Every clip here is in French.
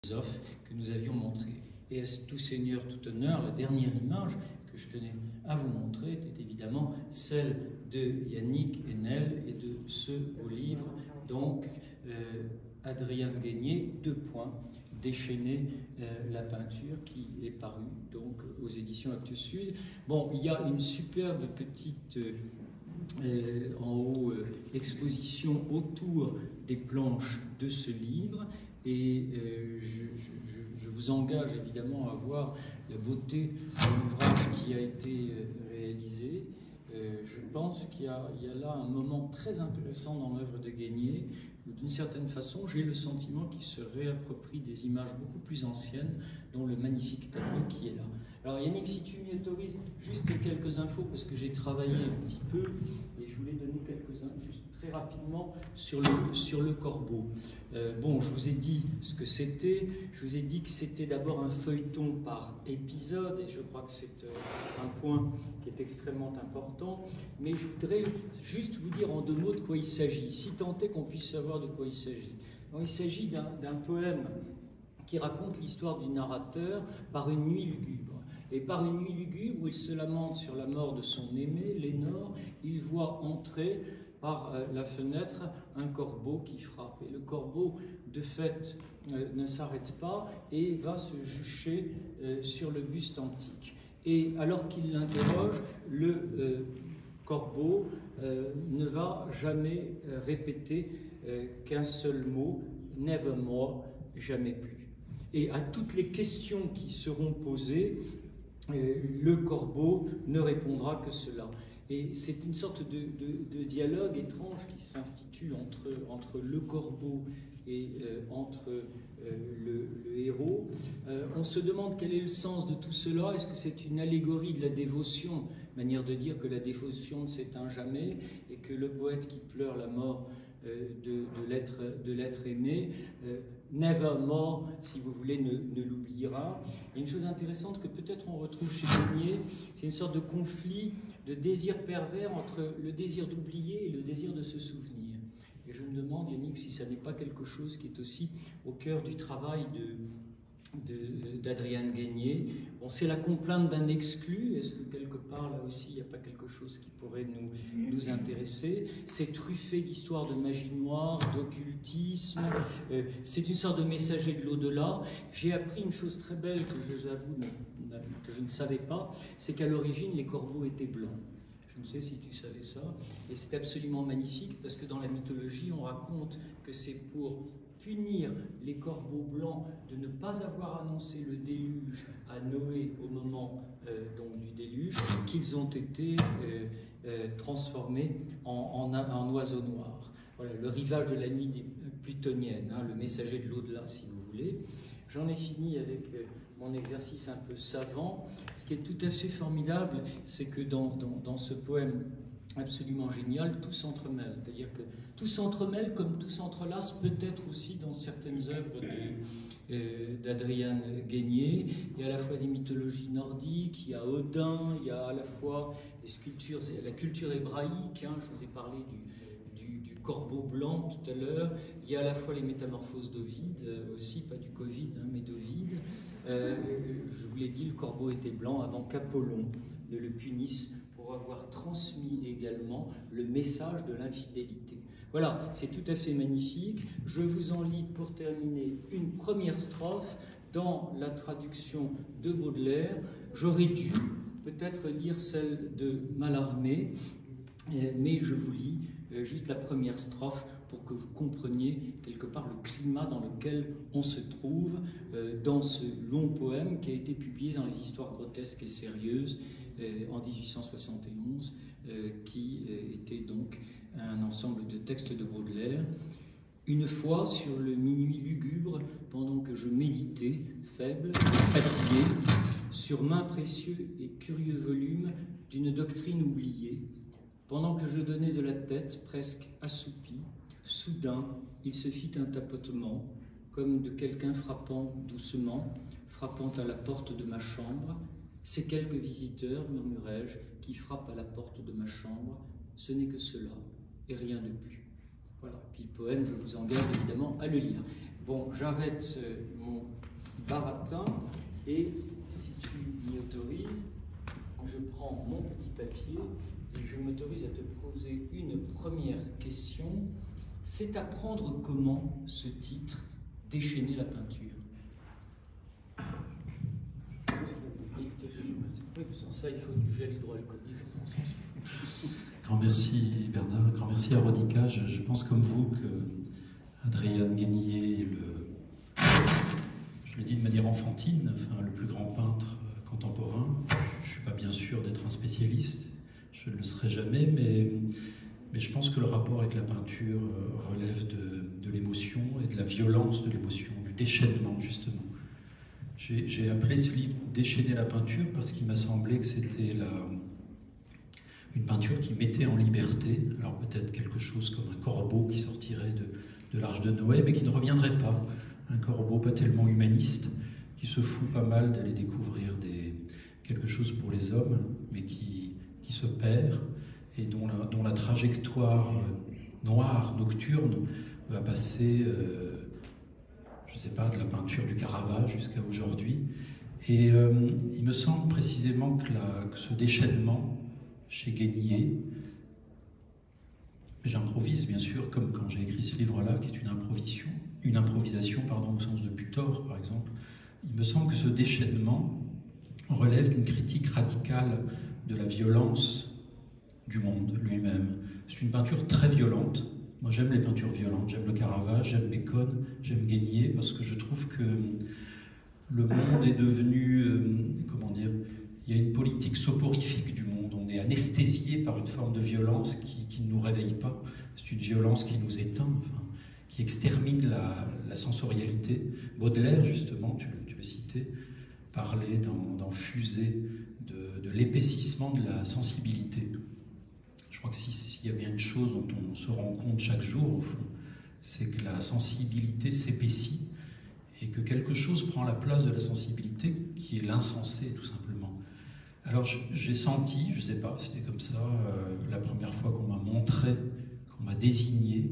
philosophe que nous avions montré. Et à tout seigneur, tout honneur, la dernière image que je tenais à vous montrer était évidemment celle de Yannick Enel et de ce beau livre, donc Adrien Guénier, déchaîner la peinture, qui est paru donc aux éditions Actes Sud. Bon, il y a une superbe petite en haut exposition autour des planches de ce livre, et je vous engage évidemment à voir la beauté de l'ouvrage qui a été réalisé. Je pense qu'il y a là un moment très intéressant dans l'œuvre de Guénier, où d'une certaine façon j'ai le sentiment qu'il se réapproprie des images beaucoup plus anciennes, dont le magnifique tableau qui est là. Alors Yannick, si tu m'y autorises, juste quelques infos, parce que j'ai travaillé un petit peu, et je voulais donner quelques-uns, juste très rapidement, sur le corbeau. Bon, je vous ai dit ce que c'était, je vous ai dit que c'était d'abord un feuilleton par épisode, et je crois que c'est un point qui est extrêmement important, mais je voudrais juste vous dire en deux mots de quoi il s'agit, si tant est qu'on puisse savoir de quoi il s'agit. Il s'agit d'un poème qui raconte l'histoire du narrateur par une nuit lugubre. Et par une nuit lugubre où il se lamente sur la mort de son aimé, Lénore, il voit entrer par la fenêtre un corbeau qui frappe. Et le corbeau, de fait, ne s'arrête pas et va se jucher sur le buste antique. Et alors qu'il l'interroge, le corbeau ne va jamais répéter qu'un seul mot, « nevermore », jamais plus. Et à toutes les questions qui seront posées, le corbeau ne répondra que cela. Et c'est une sorte de dialogue étrange qui s'institue entre le corbeau et entre le héros. On se demande quel est le sens de tout cela. Est-ce que c'est une allégorie de la dévotion, manière de dire que la dévotion ne s'éteint jamais et que le poète qui pleure la mort de l'être aimé, nevermore, si vous voulez, ne l'oubliera. Il y a une chose intéressante que peut-être on retrouve chez Guénier, c'est une sorte de conflit, de désir pervers entre le désir d'oublier et le désir de se souvenir. Et je me demande, Yannick, si ça n'est pas quelque chose qui est aussi au cœur du travail d'Adrien Guénier. Bon, c'est la complainte d'un exclu. Est-ce que quelque part, là aussi, il n'y a pas quelque chose qui pourrait nous intéresser? C'est truffé d'histoires de magie noire, d'occultisme. C'est une sorte de messager de l'au-delà. J'ai appris une chose très belle que je vous avoue que je ne savais pas, c'est qu'à l'origine, les corbeaux étaient blancs. Je ne sais si tu savais ça. Et c'est absolument magnifique parce que dans la mythologie, on raconte que c'est pour punir les corbeaux blancs de ne pas avoir annoncé le déluge à Noé au moment donc du déluge, qu'ils ont été transformés en oiseaux noirs. Voilà, le rivage de la nuit plutonienne, hein, le messager de l'au-delà, si vous voulez. J'en ai fini avec mon exercice un peu savant. Ce qui est tout à fait formidable, c'est que dans ce poème absolument génial, tout s'entremêle. C'est-à-dire que tout s'entremêle comme tout s'entrelace peut-être aussi dans certaines œuvres d'Adrien Guénier. Il y a à la fois des mythologies nordiques, il y a Odin, il y a à la fois les sculptures, la culture hébraïque, hein, je vous ai parlé du corbeau blanc tout à l'heure. Il y a à la fois les métamorphoses d'Ovide aussi, pas du Covid, hein, mais d'Ovide. Je vous l'ai dit, le corbeau était blanc avant qu'Apollon ne le punisse pour avoir transmis également le message de l'infidélité. Voilà, c'est tout à fait magnifique. Je vous en lis pour terminer une première strophe dans la traduction de Baudelaire. J'aurais dû peut-être lire celle de Mallarmé, mais je vous lis juste la première strophe pour que vous compreniez quelque part le climat dans lequel on se trouve dans ce long poème qui a été publié dans les Histoires grotesques et sérieuses en 1871, qui était donc un ensemble de textes de Baudelaire. Une fois, sur le minuit lugubre, pendant que je méditais, faible, fatigué, sur main précieux et curieux volume d'une doctrine oubliée, pendant que je donnais de la tête, presque assoupi, soudain, il se fit un tapotement, comme de quelqu'un frappant doucement, frappant à la porte de ma chambre. C'est quelques visiteurs, murmurai-je, qui frappent à la porte de ma chambre. Ce n'est que cela, et rien de plus. Voilà. Puis le poème, je vous engage évidemment à le lire. Bon, j'arrête mon baratin et si tu m'y autorises, je prends mon petit papier et je m'autorise à te poser une première question. C'est apprendre comment ce titre, Déchaîner la peinture. Oui, sans ça, il faut du gel hydroalcoolique. Grand merci Bernard, grand merci à Rodica. Je pense comme vous que Adrian Guénier est je le dis de manière enfantine, enfin, le plus grand peintre contemporain. Je ne suis pas bien sûr d'être un spécialiste, je ne le serai jamais, mais je pense que le rapport avec la peinture relève de l'émotion et de la violence de l'émotion, du déchaînement justement. J'ai appelé ce livre « Déchaîner la peinture » parce qu'il m'a semblé que c'était une peinture qui mettait en liberté, alors peut-être quelque chose comme un corbeau qui sortirait de l'Arche de Noé, mais qui ne reviendrait pas. Un corbeau pas tellement humaniste, qui se fout pas mal d'aller découvrir quelque chose pour les hommes, mais qui se perd, et dont la trajectoire noire, nocturne, va passer, je ne sais pas, de la peinture du Caravage jusqu'à aujourd'hui. Et il me semble précisément que ce déchaînement, chez Guénier, j'improvise bien sûr, comme quand j'ai écrit ce livre-là, qui est une improvisation au sens de Butor, par exemple. Il me semble que ce déchaînement relève d'une critique radicale de la violence du monde lui-même. C'est une peinture très violente. Moi, j'aime les peintures violentes, j'aime le Caravage, j'aime Bacon, j'aime Guénier, parce que je trouve que le monde est devenu, comment dire, il y a une politique soporifique du monde. On est anesthésié par une forme de violence qui ne nous réveille pas. C'est une violence qui nous éteint, enfin, qui extermine la sensorialité. Baudelaire, justement, tu le citais, parlait dans Fusée de l'épaississement de la sensibilité. Je crois que s'il y a bien une chose dont on se rend compte chaque jour, au fond, c'est que la sensibilité s'épaissit et que quelque chose prend la place de la sensibilité, qui est l'insensé, tout simplement. Alors j'ai senti, je ne sais pas, c'était comme ça, la première fois qu'on m'a montré, qu'on m'a désigné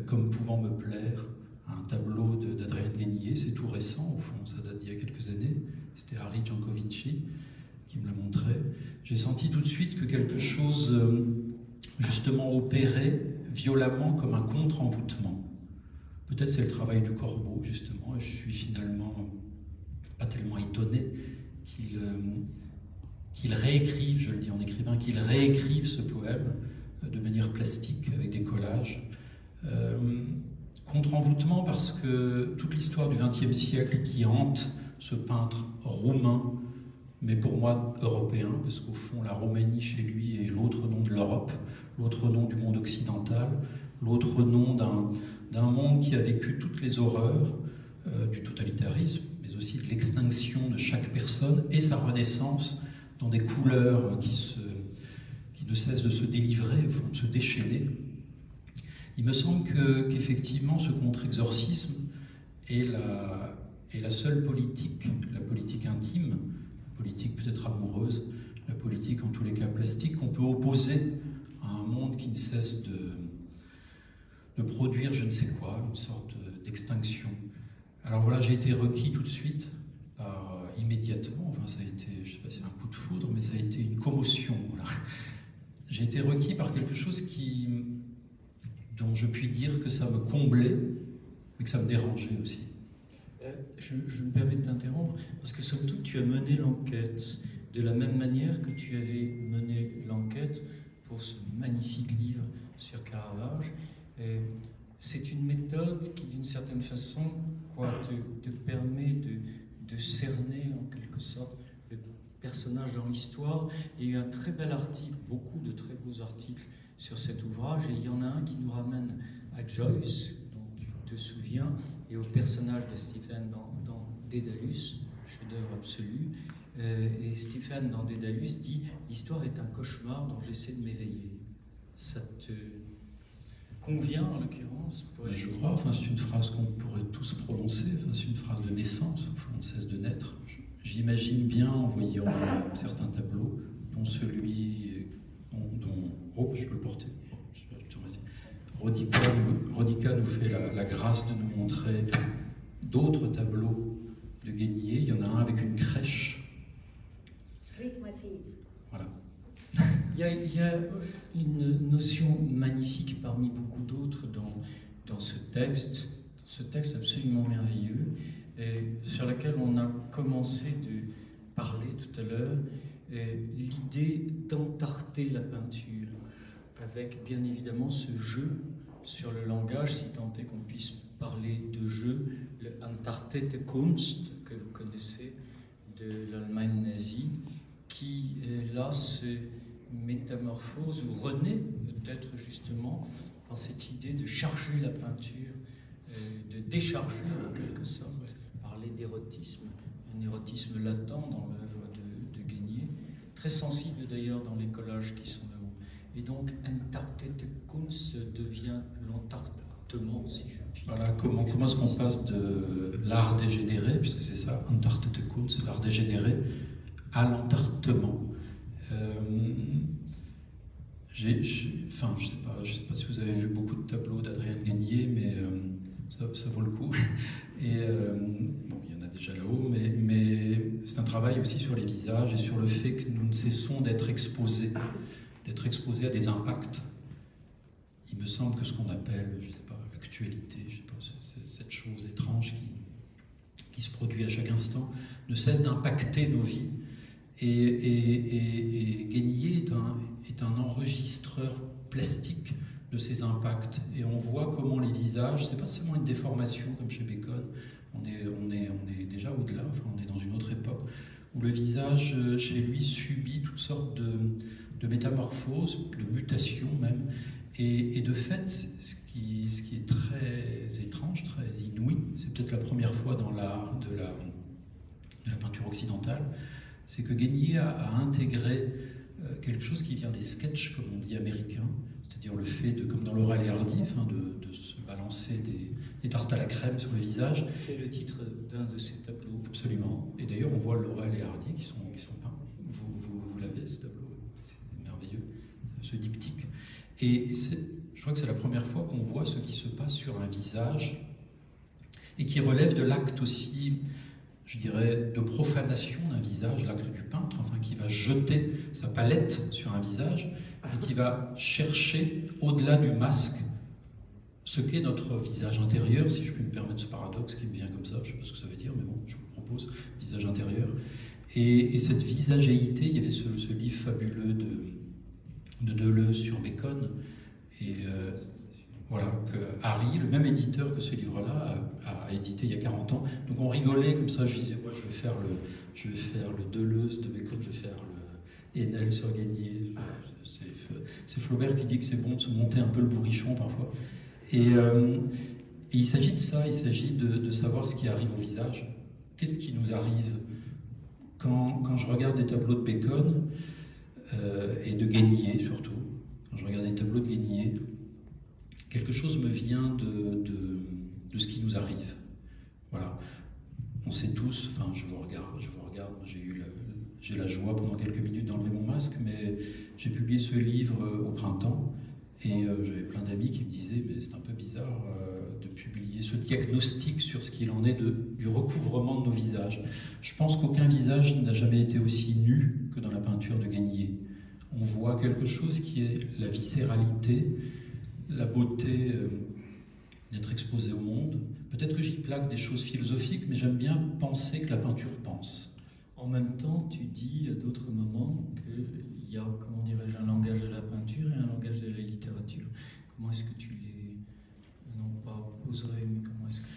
comme pouvant me plaire, un tableau d'Adrian Guénier, c'est tout récent, au fond, ça date d'il y a quelques années, c'était Harry Jankovici qui me l'a montré. J'ai senti tout de suite que quelque chose, justement, opérait violemment comme un contre-envoûtement. Peut-être c'est le travail du corbeau, justement, et je suis finalement pas tellement étonné qu'il réécrive, je le dis en écrivain, qu'il réécrive ce poème de manière plastique, avec des collages. Contre-envoûtement parce que toute l'histoire du XXe siècle qui hante ce peintre roumain, mais pour moi européen, parce qu'au fond la Roumanie chez lui est l'autre nom de l'Europe, l'autre nom du monde occidental, l'autre nom d'un monde qui a vécu toutes les horreurs du totalitarisme, mais aussi de l'extinction de chaque personne et sa renaissance dans des couleurs qui ne cessent de se délivrer, de se déchaîner. Il me semble qu'effectivement ce contre-exorcisme est la seule politique, la politique intime, la politique peut-être amoureuse, la politique en tous les cas plastique, qu'on peut opposer à un monde qui ne cesse de produire je ne sais quoi, une sorte d'extinction. Alors voilà, j'ai été requis tout de suite, immédiatement, enfin ça a été, je ne sais pas si c'est un coup de foudre, mais ça a été une commotion. Voilà. J'ai été requis par quelque chose dont je puis dire que ça me comblait, mais que ça me dérangeait aussi. Je me permets de t'interrompre, parce que somme toute, tu as mené l'enquête de la même manière que tu avais mené l'enquête pour ce magnifique livre sur Caravage. C'est une méthode qui, d'une certaine façon, te permet de cerner, en quelque sorte, le personnage dans l'histoire. Il y a eu un très bel article, beaucoup de très beaux articles sur cet ouvrage, et il y en a un qui nous ramène à Joyce, dont tu te souviens, et au personnage de Stephen dans Dédalus, chef-d'œuvre absolu. Et Stephen dans Dédalus dit « L'histoire est un cauchemar dont j'essaie de m'éveiller ». Ça te convient en l'occurrence? Je crois, enfin, c'est une phrase qu'on pourrait tous prononcer, enfin, c'est une phrase de naissance, on ne cesse de naître. J'imagine bien en voyant certains tableaux, dont celui dont Oh, je peux le porter. Rodica nous fait la grâce de nous montrer d'autres tableaux de Guénier. Il y en a un avec une crèche. Voilà. Il y a une notion magnifique parmi beaucoup d'autres dans ce texte absolument merveilleux, et sur laquelle on a commencé de parler tout à l'heure, l'idée d'entarter la peinture, avec bien évidemment ce jeu sur le langage, si tant est qu'on puisse parler de jeu, le Entartete Kunst, que vous connaissez de l'Allemagne nazie, qui là se métamorphose ou renaît peut-être justement dans cette idée de charger la peinture, de décharger en quelque sorte, parler d'érotisme, un érotisme latent dans l'œuvre de Guénier, très sensible d'ailleurs dans les collages qui sont là-haut. Et donc, Entartete Kunst devient l'entartement, si je puis. Voilà, comment est-ce qu'on passe de l'art dégénéré, puisque c'est ça, Entartete Kunst, l'art dégénéré, à l'entartement. Je ne sais pas si vous avez vu beaucoup de tableaux d'Adrienne Guénier, mais ça vaut le coup. Et bon, il y en a déjà là-haut, mais c'est un travail aussi sur les visages et sur le fait que nous ne cessons d'être exposés à des impacts. Il me semble que ce qu'on appelle, je ne sais pas, l'actualité, je sais pas, cette chose étrange qui se produit à chaque instant, ne cesse d'impacter nos vies. Et Guénier est un enregistreur plastique de ces impacts. Et on voit comment les visages, c'est pas seulement une déformation comme chez Bacon, on est déjà au-delà, enfin, on est dans une autre époque, où le visage, chez lui, subit toutes sortes de métamorphoses, de mutations même. Et de fait, ce qui est très étrange, très inouï, c'est peut-être la première fois dans l'art de la peinture occidentale, c'est que Guénier a intégré quelque chose qui vient des sketchs, comme on dit, américains, c'est-à-dire le fait de, comme dans Laurel et Hardy, de se balancer des tartes à la crème sur le visage. C'est le titre d'un de ces tableaux. Absolument. Et d'ailleurs, on voit Laurel et Hardy qui sont peints. Vous l'avez, ce tableau, c'est merveilleux, ce diptyque. Et je crois que c'est la première fois qu'on voit ce qui se passe sur un visage et qui relève de l'acte aussi, je dirais, de profanation d'un visage, l'acte du peintre, enfin, qui va jeter sa palette sur un visage et qui va chercher, au-delà du masque, ce qu'est notre visage intérieur, si je puis me permettre ce paradoxe qui me vient comme ça, je ne sais pas ce que ça veut dire, mais bon, je vous propose, visage intérieur. Et cette visagéité, il y avait ce livre fabuleux de Deleuze sur Bacon, et voilà, que Harry, le même éditeur que ce livre-là, a édité il y a 40 ans. Donc on rigolait comme ça, je disais, ouais, je vais faire le Deleuze de Bacon, je vais faire le Enel sur Guénier. C'est Flaubert qui dit que c'est bon de se monter un peu le bourrichon parfois. Et il s'agit de ça, il s'agit de savoir ce qui arrive au visage. Qu'est-ce qui nous arrive quand je regarde des tableaux de Bacon, et de Guénier surtout, quand je regarde des tableaux de Guénier, quelque chose me vient de ce qui nous arrive. Voilà. On sait tous, enfin je vous regarde, moi j'ai la joie pendant quelques minutes d'enlever mon masque, mais j'ai publié ce livre au printemps, et j'avais plein d'amis qui me disaient, mais c'est un peu bizarre de publier ce diagnostic sur ce qu'il en est du recouvrement de nos visages. Je pense qu'aucun visage n'a jamais été aussi nu que dans la peinture de Guénier. On voit quelque chose qui est la viscéralité, la beauté d'être exposé au monde. Peut-être que j'y plaque des choses philosophiques, mais j'aime bien penser que la peinture pense. En même temps, tu dis à d'autres moments qu'il y a, comment dirais-je, un langage de la peinture et un langage de la littérature. Comment est-ce que tu les, non pas opposerais, mais comment est-ce que tu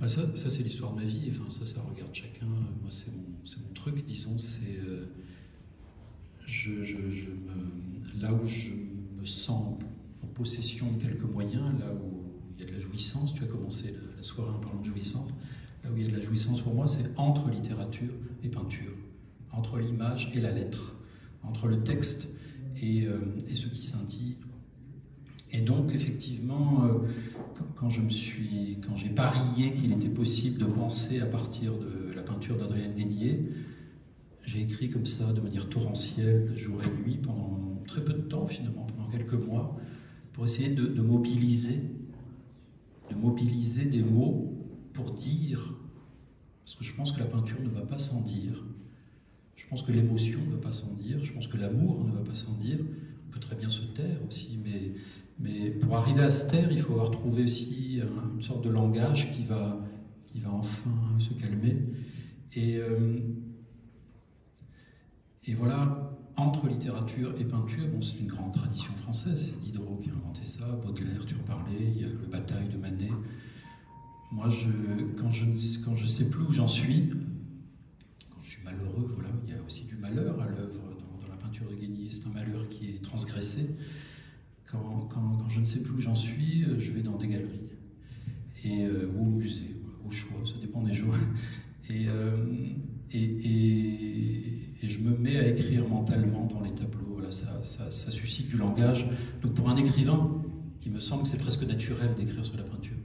les... Ça c'est l'histoire de ma vie, enfin, ça regarde chacun. Moi, c'est mon truc, disons, c'est... là où je me sens en possession de quelques moyens, là où il y a de la jouissance, tu as commencé la soirée en parlant de jouissance, là où il y a de la jouissance pour moi, c'est entre littérature et peinture, entre l'image et la lettre, entre le texte et ce qui scintille. Et donc, effectivement, quand j'ai parié qu'il était possible de penser à partir de la peinture d'Adrienne Guénier, j'ai écrit comme ça, de manière torrentielle, jour et nuit, pendant très peu de temps finalement, pendant quelques mois, pour essayer de mobiliser des mots pour dire, parce que je pense que la peinture ne va pas sans dire, je pense que l'émotion ne va pas sans dire, je pense que l'amour ne va pas sans dire, on peut très bien se taire aussi, mais pour arriver à se taire, il faut avoir trouvé aussi une sorte de langage qui va enfin se calmer. Et voilà, entre littérature et peinture, bon, c'est une grande tradition française, c'est Diderot qui a inventé ça, Baudelaire, tu en parlais, il y a le Bataille de Manet. Moi, quand je sais plus où j'en suis, quand je suis malheureux, voilà, il y a aussi du malheur à l'œuvre dans la peinture de Guénier, c'est un malheur qui est transgressé. Quand je ne sais plus où j'en suis, je vais dans des galeries, ou au musée, au choix, ça dépend des jours. Et je me mets à écrire mentalement dans les tableaux. Voilà, ça suscite du langage. Donc pour un écrivain, il me semble que c'est presque naturel d'écrire sur la peinture.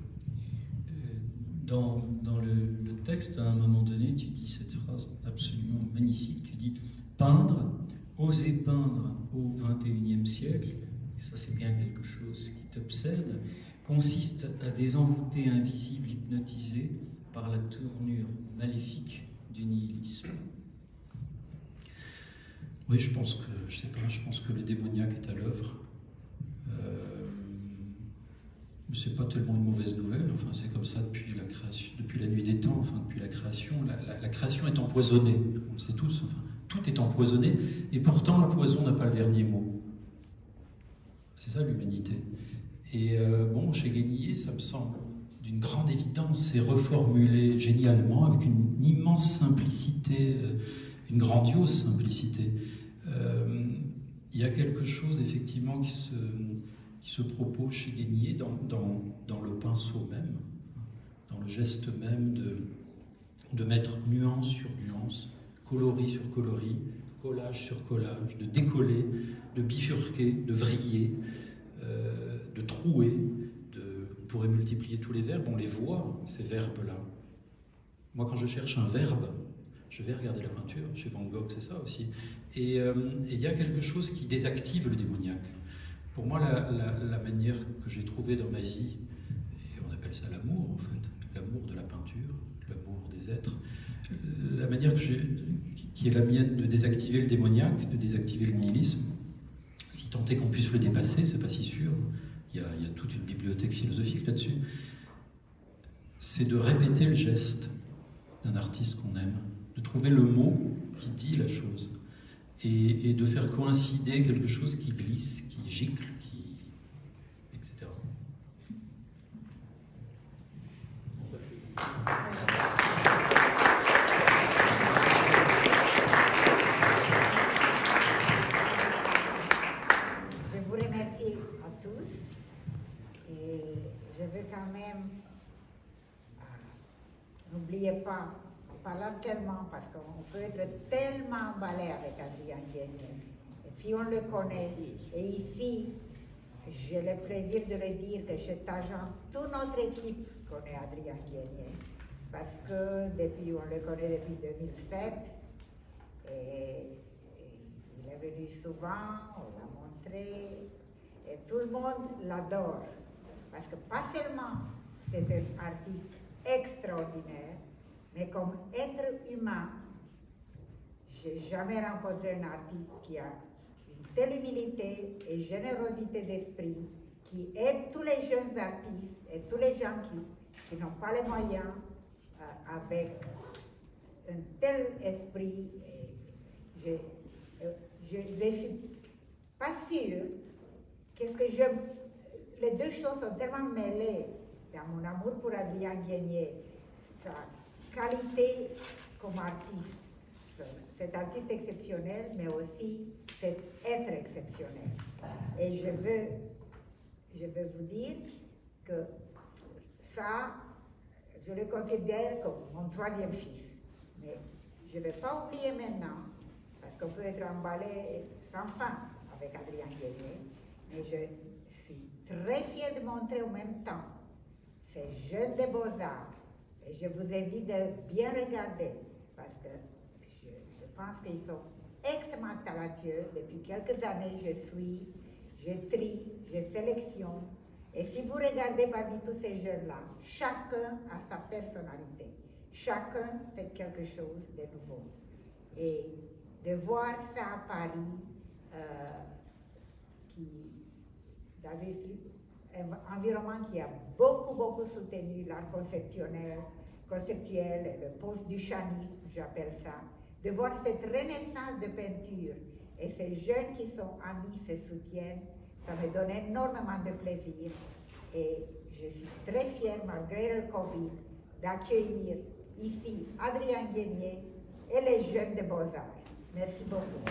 Dans le texte, à un moment donné, tu dis cette phrase absolument magnifique. Tu dis « Peindre, oser peindre au XXIe siècle », et ça c'est bien quelque chose qui t'obsède, consiste à désenvoûter invisible, hypnotisé par la tournure maléfique du nihilisme. Oui, je pense que le démoniaque est à l'œuvre. Mais c'est pas tellement une mauvaise nouvelle. Enfin, c'est comme ça depuis la création, depuis la nuit des temps. Enfin, depuis la création, la création est empoisonnée. On le sait tous. Enfin, tout est empoisonné, et pourtant le poison n'a pas le dernier mot. C'est ça l'humanité. Et bon, chez Guénier, ça me semble d'une grande évidence, c'est reformulé génialement avec une immense simplicité, une grandiose simplicité. Il y a quelque chose effectivement qui se propose chez Guénier dans le pinceau même, dans le geste même de mettre nuance sur nuance, coloris sur coloris, collage sur collage, de décoller, de bifurquer, de vriller, de trouer. On pourrait multiplier tous les verbes, on les voit, ces verbes-là. Moi, quand je cherche un verbe, je vais regarder la peinture, chez Van Gogh, c'est ça aussi. Et il y a quelque chose qui désactive le démoniaque. Pour moi, la manière que j'ai trouvée dans ma vie, et on appelle ça l'amour en fait, l'amour de la peinture, l'amour des êtres, la manière qui est la mienne de désactiver le démoniaque, de désactiver le nihilisme, si tant est qu'on puisse le dépasser, c'est pas si sûr, il y a toute une bibliothèque philosophique là-dessus, c'est de répéter le geste d'un artiste qu'on aime, de trouver le mot qui dit la chose, et de faire coïncider quelque chose qui glisse, qui gicle, etc. Je vous remercie à tous et je veux quand même, n'oubliez pas, en parlant tellement, parce qu'on peut être tellement emballé avec Adrien Guénier. Et si on le connaît, et ici, j'ai le plaisir de le dire que chez Tajan, toute notre équipe connaît Adrien Guénier, parce que on le connaît depuis 2007, et il est venu souvent, on l'a montré, et tout le monde l'adore, parce que pas seulement c'est un artiste extraordinaire, mais comme être humain, j'ai jamais rencontré un artiste qui a une telle humilité et générosité d'esprit, qui aide tous les jeunes artistes et tous les gens qui n'ont pas les moyens avec un tel esprit. Je ne suis pas sûre qu'est-ce que j'aime. Les deux choses sont tellement mêlées dans mon amour pour Adrien Guénier, sa qualité comme artiste, cet artiste exceptionnel, mais aussi cet être exceptionnel. Et je veux vous dire que ça, je le considère comme mon troisième fils. Mais je ne vais pas oublier maintenant, parce qu'on peut être emballé sans fin avec Adrien Guénier, mais je suis très fière de montrer en même temps ces jeunes de Beaux-Arts. Et je vous invite de bien regarder, parce que je pense qu'ils sont extrêmement talentueux. Depuis quelques années, je trie, je sélectionne. Et si vous regardez parmi tous ces jeunes-là, chacun a sa personnalité. Chacun fait quelque chose de nouveau. Et de voir ça à Paris, dans un environnement qui a beaucoup soutenu l'art conceptuel, le post-duchanisme, j'appelle ça, de voir cette renaissance de peinture et ces jeunes qui sont amis se soutiennent, ça me donne énormément de plaisir et je suis très fière, malgré le Covid, d'accueillir ici Adrien Guénier et les jeunes de Beaux-Arts. Merci beaucoup.